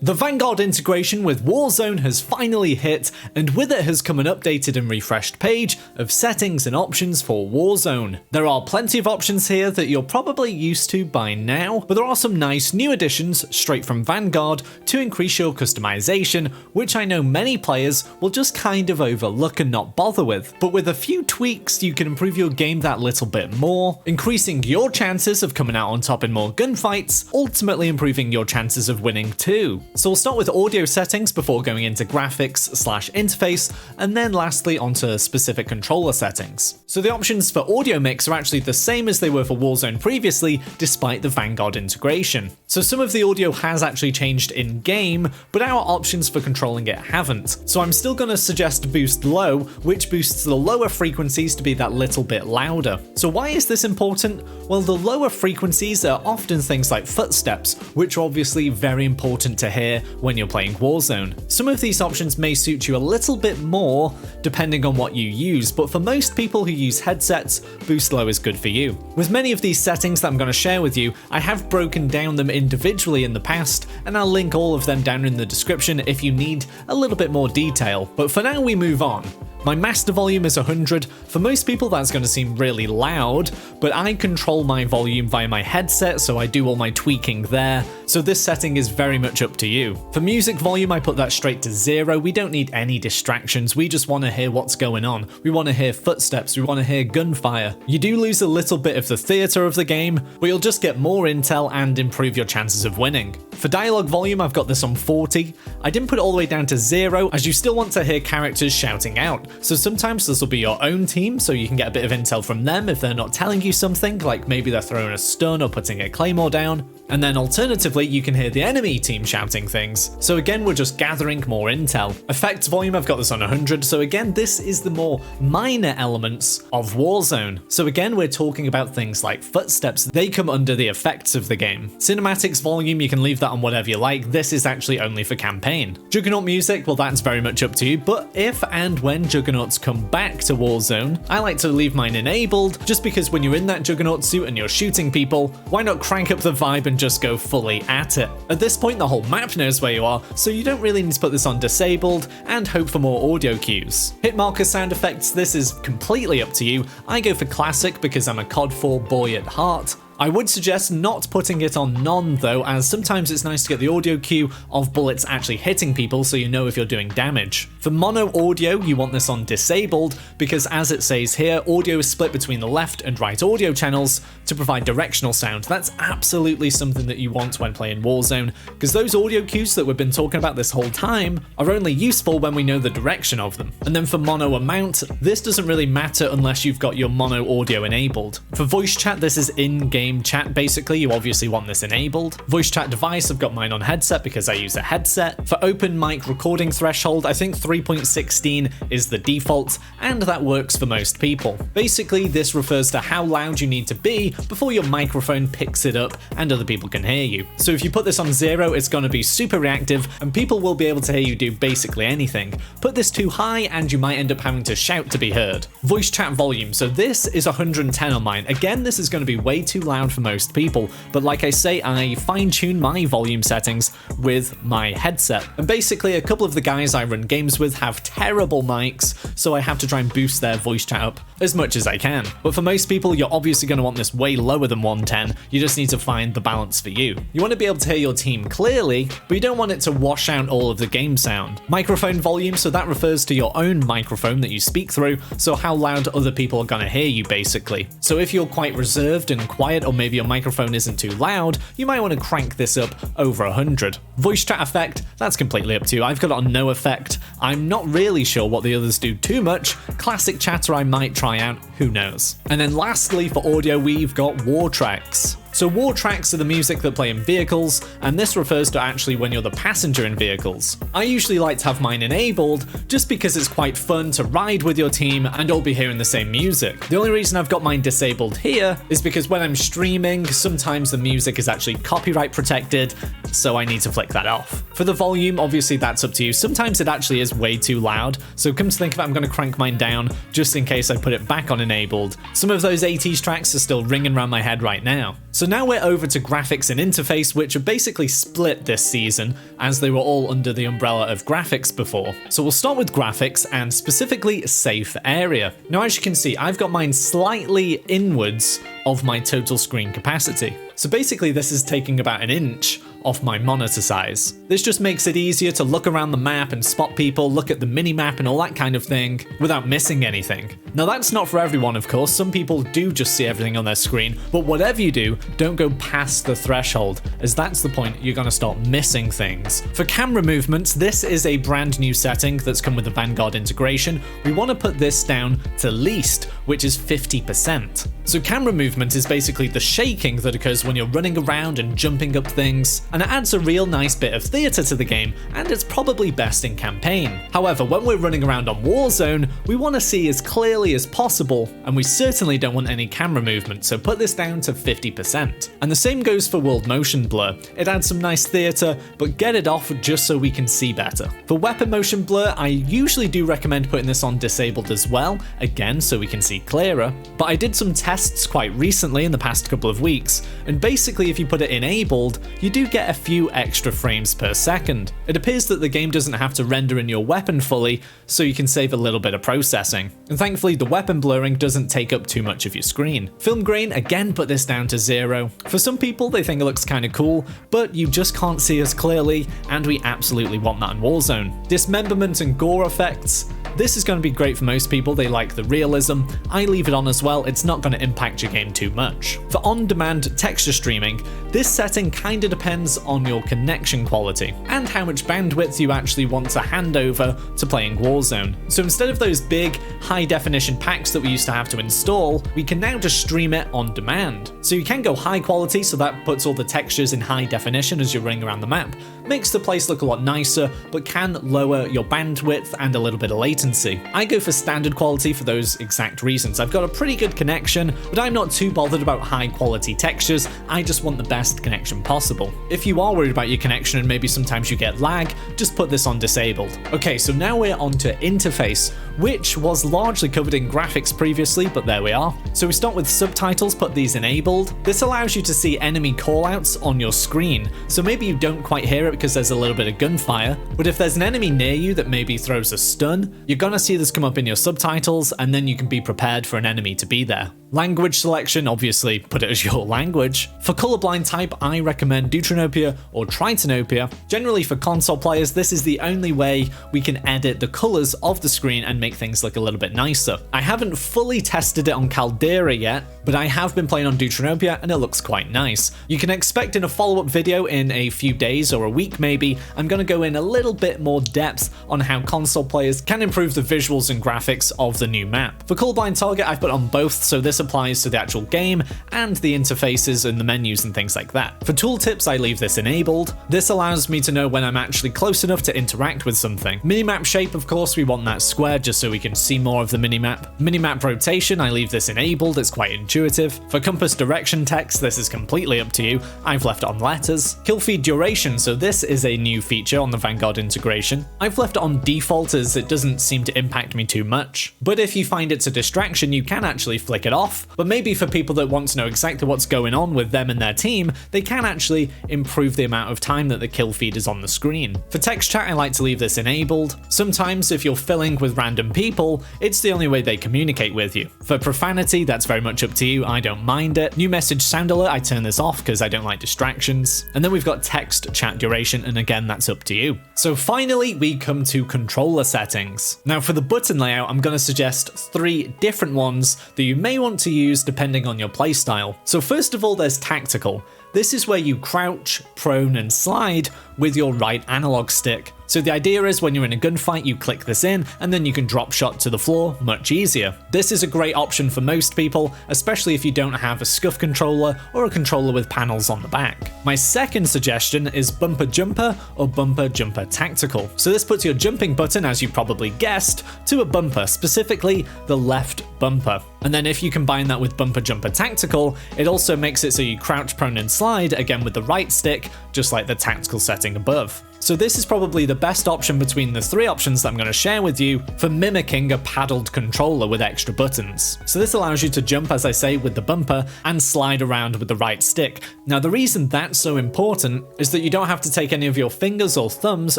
The Vanguard integration with Warzone has finally hit, and with it has come an updated and refreshed page of settings and options for Warzone. There are plenty of options here that you're probably used to by now, but there are some nice new additions straight from Vanguard to increase your customization, which I know many players will just kind of overlook and not bother with. But with a few tweaks, you can improve your game that little bit more, increasing your chances of coming out on top in more gunfights, ultimately improving your chances of winning too. So we'll start with audio settings before going into graphics/interface, and then lastly onto specific controller settings. So the options for audio mix are actually the same as they were for Warzone previously, despite the Vanguard integration. So some of the audio has actually changed in game, but our options for controlling it haven't. So I'm still going to suggest boost low, which boosts the lower frequencies to be that little bit louder. So why is this important? Well, the lower frequencies are often things like footsteps, which are obviously very important to hear when you're playing Warzone. Some of these options may suit you a little bit more depending on what you use, but for most people who use headsets, boost low is good for you. With many of these settings that I'm going to share with you, I have broken down them individually in the past, and I'll link all of them down in the description if you need a little bit more detail. But for now, we move on. My master volume is 100. For most people that's going to seem really loud, but I control my volume via my headset, so I do all my tweaking there, so this setting is very much up to you. For music volume, I put that straight to 0. We don't need any distractions, we just want to hear what's going on. We want to hear footsteps, we want to hear gunfire. You do lose a little bit of the theatre of the game, but you'll just get more intel and improve your chances of winning. For dialogue volume, I've got this on 40. I didn't put it all the way down to 0, as you still want to hear characters shouting out. So sometimes this will be your own team, so you can get a bit of intel from them if they're not telling you something, like maybe they're throwing a stun or putting a claymore down. And then alternatively, you can hear the enemy team shouting things. So again, we're just gathering more intel. Effects volume, I've got this on 100. So again, this is the more minor elements of Warzone. So again, we're talking about things like footsteps. They come under the effects of the game. Cinematics volume, you can leave that on whatever you like. This is actually only for campaign. Juggernaut music, well, that's very much up to you. But if and when Juggernauts come back to Warzone, I like to leave mine enabled, just because when you're in that Juggernaut suit and you're shooting people, why not crank up the vibe and just go fully at it? At this point, the whole map knows where you are, so you don't really need to put this on disabled and hope for more audio cues. Hit marker sound effects, this is completely up to you. I go for classic because I'm a COD 4 boy at heart. I would suggest not putting it on none though, as sometimes it's nice to get the audio cue of bullets actually hitting people so you know if you're doing damage. For mono audio, you want this on disabled because, as it says here, audio is split between the left and right audio channels to provide directional sound. That's absolutely something that you want when playing Warzone, because those audio cues that we've been talking about this whole time are only useful when we know the direction of them. And then for mono amount, this doesn't really matter unless you've got your mono audio enabled. For voice chat, this is in-game chat basically, you obviously want this enabled. Voice chat device, I've got mine on headset because I use a headset. For open mic recording threshold, I think 3.16 is the default, and that works for most people. Basically, this refers to how loud you need to be before your microphone picks it up and other people can hear you. So if you put this on 0, it's going to be super reactive and people will be able to hear you do basically anything. Put this too high and you might end up having to shout to be heard. Voice chat volume, so this is 110 on mine. Again, this is going to be way too loud for most people, but like I say, I fine-tune my volume settings with my headset. And basically, a couple of the guys I run games with have terrible mics, so I have to try and boost their voice chat up as much as I can. But for most people, you're obviously going to want this way lower than 110, you just need to find the balance for you. You want to be able to hear your team clearly, but you don't want it to wash out all of the game sound. Microphone volume, so that refers to your own microphone that you speak through, so how loud other people are going to hear you basically. So if you're quite reserved and quiet, or maybe your microphone isn't too loud, you might want to crank this up over 100. Voice chat effect, that's completely up to you. I've got it on no effect. I'm not really sure what the others do too much. Classic chatter I might try out, who knows. And then lastly for audio, we've got war tracks. So war tracks are the music that play in vehicles, and this refers to actually when you're the passenger in vehicles. I usually like to have mine enabled just because it's quite fun to ride with your team and all be hearing the same music. The only reason I've got mine disabled here is because when I'm streaming, sometimes the music is actually copyright protected, so I need to flick that off. For the volume, obviously that's up to you. Sometimes it actually is way too loud, so come to think of it, I'm going to crank mine down just in case I put it back on enabled. Some of those 80s tracks are still ringing around my head right now. So So now we're over to graphics and interface, which are basically split this season, as they were all under the umbrella of graphics before. So we'll start with graphics, and specifically safe area. Now as you can see, I've got mine slightly inwards of my total screen capacity. So basically this is taking about an inch off my monitor size. This just makes it easier to look around the map and spot people, look at the mini-map and all that kind of thing without missing anything. Now that's not for everyone, of course. Some people do just see everything on their screen, but whatever you do, don't go past the threshold, as that's the point you're gonna start missing things. For camera movements, this is a brand new setting that's come with the Vanguard integration. We want to put this down to least, which is 50%. So camera movement is basically the shaking that occurs when you're running around and jumping up things, and it adds a real nice bit of theatre to the game, and it's probably best in campaign. However, when we're running around on Warzone, we want to see as clearly as possible, and we certainly don't want any camera movement, so put this down to 50%. And the same goes for world motion blur. It adds some nice theatre, but get it off just so we can see better. For weapon motion blur, I usually do recommend putting this on disabled as well, again so we can see clearer, but I did some tests quite recently in the past couple of weeks, and basically if you put it enabled, you do get a few extra frames per second. It appears that the game doesn't have to render in your weapon fully, so you can save a little bit of processing. And thankfully the weapon blurring doesn't take up too much of your screen. Film grain, again put this down to 0. For some people they think it looks kinda cool, but you just can't see as clearly, and we absolutely want that in Warzone. Dismemberment and gore effects, this is going to be great for most people, they like the realism. I leave it on as well, it's not going to impact your game too much. For on-demand texture streaming, this setting kinda depends on your connection quality, and how much bandwidth you actually want to hand over to playing Warzone. So instead of those big, high-definition packs that we used to have to install, we can now just stream it on demand. So you can go high quality, so that puts all the textures in high definition as you're running around the map, makes the place look a lot nicer, but can lower your bandwidth and a little bit of latency. I go for standard quality for those exact reasons. I've got a pretty good connection, but I'm not too bothered about high quality textures, I just want the best connection possible. If you are worried about your connection and maybe sometimes you get lag, just put this on disabled. Okay, so now we're on to interface, which was largely covered in graphics previously, but there we are. So we start with subtitles, put these enabled. This allows you to see enemy callouts on your screen, so maybe you don't quite hear it because there's a little bit of gunfire, but if there's an enemy near you that maybe throws a stun, you're gonna see this come up in your subtitles, and then you can be prepared for an enemy to be there. Language selection, obviously put it as your language. For colorblind type, I recommend Deuteranopia or Tritonopia. Generally for console players, this is the only way we can edit the colors of the screen and make things look a little bit nicer. I haven't fully tested it on Caldera yet, but I have been playing on Deuteranopia and it looks quite nice. You can expect in a follow-up video in a few days or a week maybe, I'm going to go in a little bit more depth on how console players can improve the visuals and graphics of the new map. For colorblind target, I've put on both, so this applies to the actual game and the interfaces and the menus and things like that. For tooltips, I leave this enabled. This allows me to know when I'm actually close enough to interact with something. Minimap shape, of course, we want that square just so we can see more of the minimap. Minimap rotation, I leave this enabled, it's quite intuitive. For compass direction text, this is completely up to you. I've left it on letters. Kill feed duration, so this is a new feature on the Vanguard integration. I've left it on default as it doesn't seem to impact me too much. But if you find it's a distraction, you can actually flick it off. But maybe for people that want to know exactly what's going on with them and their team, they can actually improve the amount of time that the kill feed is on the screen. For text chat, I like to leave this enabled. Sometimes if you're filling with random people, it's the only way they communicate with you. For profanity, that's very much up to you, I don't mind it. New message sound alert, I turn this off because I don't like distractions. And then we've got text chat duration, and again, that's up to you. So finally, we come to controller settings. Now for the button layout, I'm going to suggest 3 different ones that you may want to use depending on your playstyle. So first of all, there's tactical. This is where you crouch, prone, and slide with your right analog stick. So the idea is when you're in a gunfight, you click this in, and then you can drop shot to the floor much easier. This is a great option for most people, especially if you don't have a SCUF controller or a controller with panels on the back. My second suggestion is bumper jumper or bumper jumper tactical. So this puts your jumping button, as you probably guessed, to a bumper, specifically the left bumper. And then if you combine that with bumper jumper tactical, it also makes it so you crouch, prone, and slide again with the right stick, just like the tactical setting above. So this is probably the best option between the three options that I'm going to share with you for mimicking a paddled controller with extra buttons. So this allows you to jump, as I say, with the bumper and slide around with the right stick. Now the reason that's so important is that you don't have to take any of your fingers or thumbs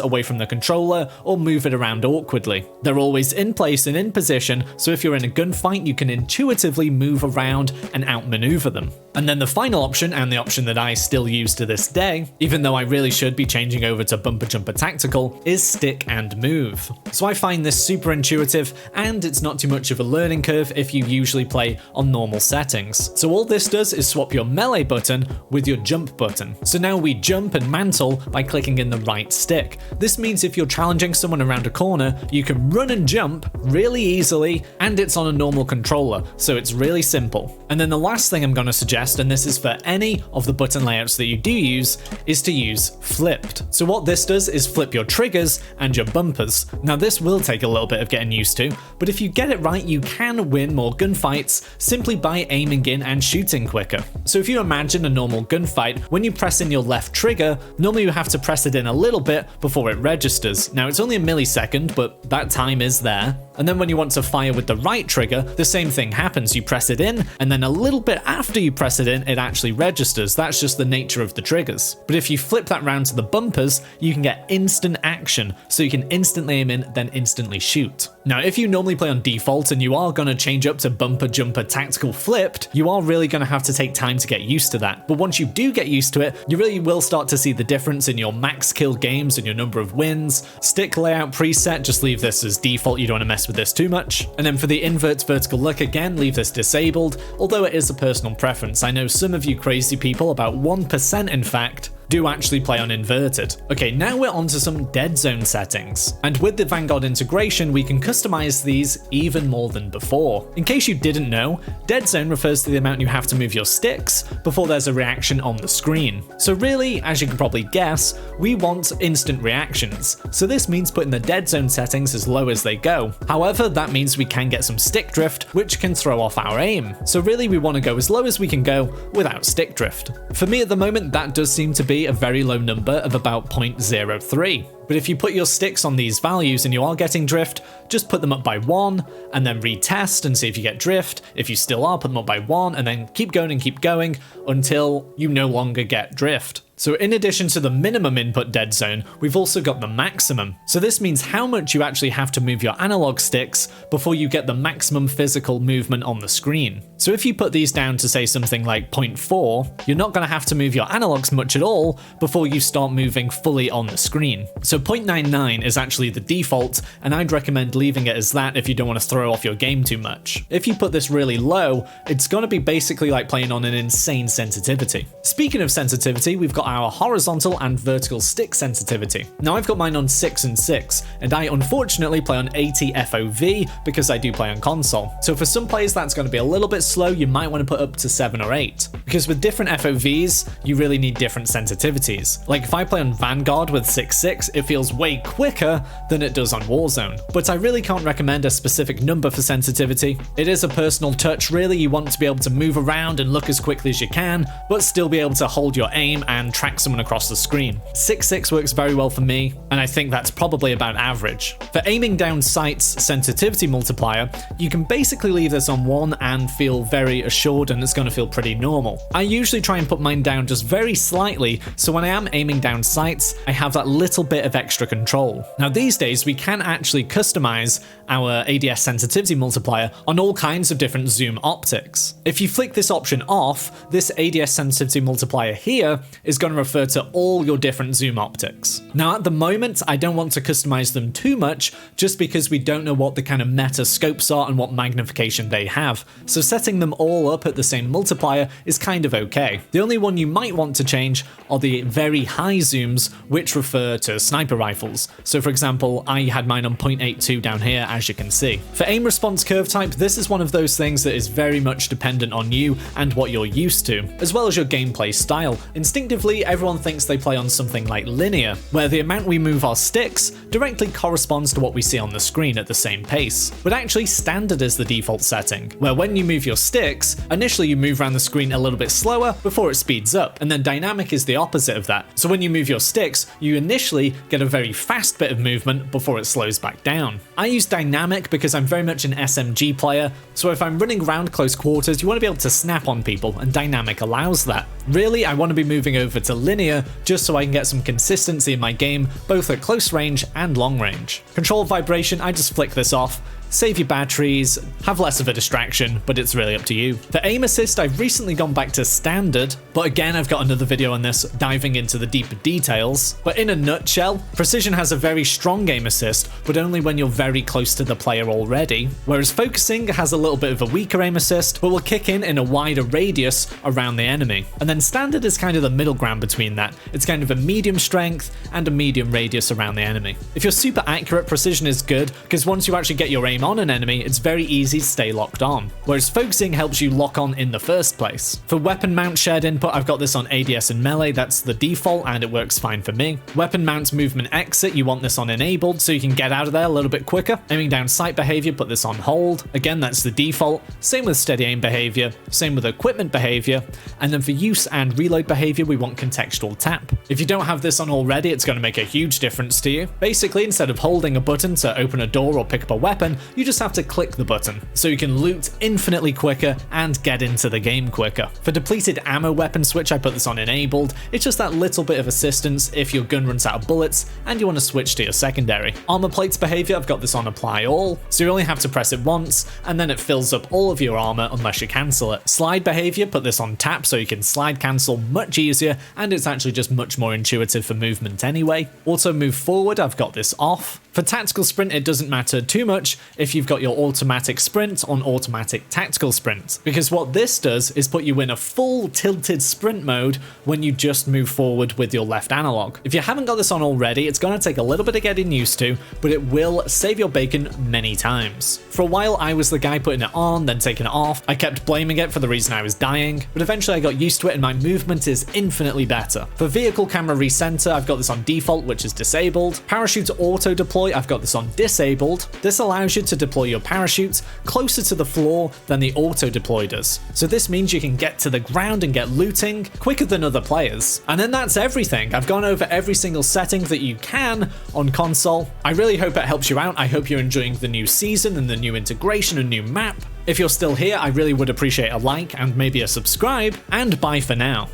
away from the controller or move it around awkwardly. They're always in place and in position, so if you're in a gunfight you can intuitively move around and outmaneuver them. And then the final option, and the option that I still use to this day, even though I really should be changing over to bumper jumper tactical, is stick and move. So I find this super intuitive, and it's not too much of a learning curve if you usually play on normal settings. So all this does is swap your melee button with your jump button. So now we jump and mantle by clicking in the right stick. This means if you're challenging someone around a corner, you can run and jump really easily, and it's on a normal controller, so it's really simple. And then the last thing I'm going to suggest, and this is for any of the button layouts that you do use, is to use flipped. So what this does is flip your triggers and your bumpers. Now this will take a little bit of getting used to, but if you get it right, you can win more gunfights simply by aiming in and shooting quicker. So if you imagine a normal gunfight, when you press in your left trigger, normally you have to press it in a little bit before it registers. Now it's only a millisecond, but that time is there. And then when you want to fire with the right trigger, the same thing happens. You press it in, and then a little bit after you press it in, it actually registers. That's just the nature of the triggers. But if you flip that round to the bumpers, you can get instant action. So you can instantly aim in, then instantly shoot. Now, if you normally play on default and you are going to change up to bumper jumper tactical flipped, you are really going to have to take time to get used to that. But once you do get used to it, you really will start to see the difference in your max kill games and your number of wins. Stick layout preset, just leave this as default. You don't want to mess with this too much. And then for the invert vertical look, again, leave this disabled, although it is a personal preference. I know some of you crazy people, about 1% in fact, do actually play on inverted. Okay, now we're on to some dead zone settings. And with the Vanguard integration, we can customize these even more than before. In case you didn't know, dead zone refers to the amount you have to move your sticks before there's a reaction on the screen. So really, as you can probably guess, we want instant reactions. So this means putting the dead zone settings as low as they go. However, that means we can get some stick drift, which can throw off our aim. So really, we want to go as low as we can go without stick drift. For me at the moment, that does seem to be a very low number of about 0.03. But if you put your sticks on these values and you are getting drift, just put them up by 1 and then retest and see if you get drift. If you still are, put them up by 1 and then keep going until you no longer get drift. So in addition to the minimum input dead zone, we've also got the maximum. So this means how much you actually have to move your analog sticks before you get the maximum physical movement on the screen. So if you put these down to say something like 0.4, you're not going to have to move your analogs much at all before you start moving fully on the screen. So 0.99 is actually the default, and I'd recommend leaving it as that if you don't want to throw off your game too much. If you put this really low, it's going to be basically like playing on an insane sensitivity. Speaking of sensitivity, we've got our horizontal and vertical stick sensitivity. Now I've got mine on 6 and 6, and I unfortunately play on 80 FOV because I do play on console. So for some players that's going to be a little bit slow, you might want to put up to 7 or 8. Because with different FOVs, you really need different sensitivities. Like if I play on Vanguard with 6.6, it feels way quicker than it does on Warzone. But I really can't recommend a specific number for sensitivity. It is a personal touch really. You want to be able to move around and look as quickly as you can, but still be able to hold your aim and track someone across the screen. 6.6 works very well for me, and I think that's probably about average. For aiming down sights sensitivity multiplier, you can basically leave this on 1 and feel very assured, and it's going to feel pretty normal. I usually try and put mine down just very slightly, so when I am aiming down sights, I have that little bit of extra control. Now these days, we can actually customize our ADS sensitivity multiplier on all kinds of different zoom optics. If you flick this option off, this ADS sensitivity multiplier here is going to refer to all your different zoom optics. Now at the moment, I don't want to customize them too much just because we don't know what the kind of meta scopes are and what magnification they have. So setting them all up at the same multiplier is kind of okay. The only one you might want to change are the very high zooms, which refer to sniper rifles. So for example, I had mine on 0.82 down here, as you can see. For aim response curve type, this is one of those things that is very much dependent on you and what you're used to, as well as your gameplay style. Instinctively, everyone thinks they play on something like linear, where the amount we move our sticks directly corresponds to what we see on the screen at the same pace. But actually, standard is the default setting, where when you move your sticks, initially you move around the screen a little bit slower before it speeds up, and then dynamic is the opposite of that. So when you move your sticks, you initially get a very fast bit of movement before it slows back down. I use dynamic because I'm very much an SMG player, so if I'm running around close quarters, you want to be able to snap on people, and dynamic allows that. Really, I want to be moving over to linear just so I can get some consistency in my game, both at close range and long range. Control vibration, I just flick this off. Save your batteries, have less of a distraction, but it's really up to you. For aim assist, I've recently gone back to standard, but again, I've got another video on this diving into the deeper details. But in a nutshell, precision has a very strong aim assist, but only when you're very close to the player already, whereas focusing has a little bit of a weaker aim assist, but will kick in a wider radius around the enemy. And then standard is kind of the middle ground between that. It's kind of a medium strength and a medium radius around the enemy. If you're super accurate, precision is good, because once you actually get your aim on an enemy, it's very easy to stay locked on, whereas focusing helps you lock on in the first place. For weapon mount shared input, I've got this on ADS and melee, that's the default and it works fine for me. Weapon mount movement exit, you want this on enabled so you can get out of there a little bit quicker. Aiming down sight behavior, put this on hold, again that's the default. Same with steady aim behavior, same with equipment behavior, and then for use and reload behavior we want contextual tap. If you don't have this on already, it's going to make a huge difference to you. Basically, instead of holding a button to open a door or pick up a weapon, you just have to click the button, so you can loot infinitely quicker and get into the game quicker. For depleted ammo weapon switch, I put this on enabled. It's just that little bit of assistance if your gun runs out of bullets and you want to switch to your secondary. Armor plates behavior, I've got this on apply all, so you only have to press it once and then it fills up all of your armor unless you cancel it. Slide behavior, put this on tap so you can slide cancel much easier and it's actually just much more intuitive for movement anyway. Auto move forward, I've got this off. For tactical sprint, it doesn't matter too much if you've got your automatic sprint on automatic tactical sprint, because what this does is put you in a full tilted sprint mode when you just move forward with your left analog. If you haven't got this on already, it's going to take a little bit of getting used to, but it will save your bacon many times. For a while, I was the guy putting it on, then taking it off. I kept blaming it for the reason I was dying, but eventually I got used to it and my movement is infinitely better. For vehicle camera recenter, I've got this on default, which is disabled. Parachute auto deploy, I've got this on disabled. This allows you to deploy your parachute closer to the floor than the auto deploy does. So this means you can get to the ground and get looting quicker than other players. And then that's everything. I've gone over every single setting that you can on console. I really hope it helps you out. I hope you're enjoying the new season and the new integration and new map. If you're still here, I really would appreciate a like and maybe a subscribe, and bye for now.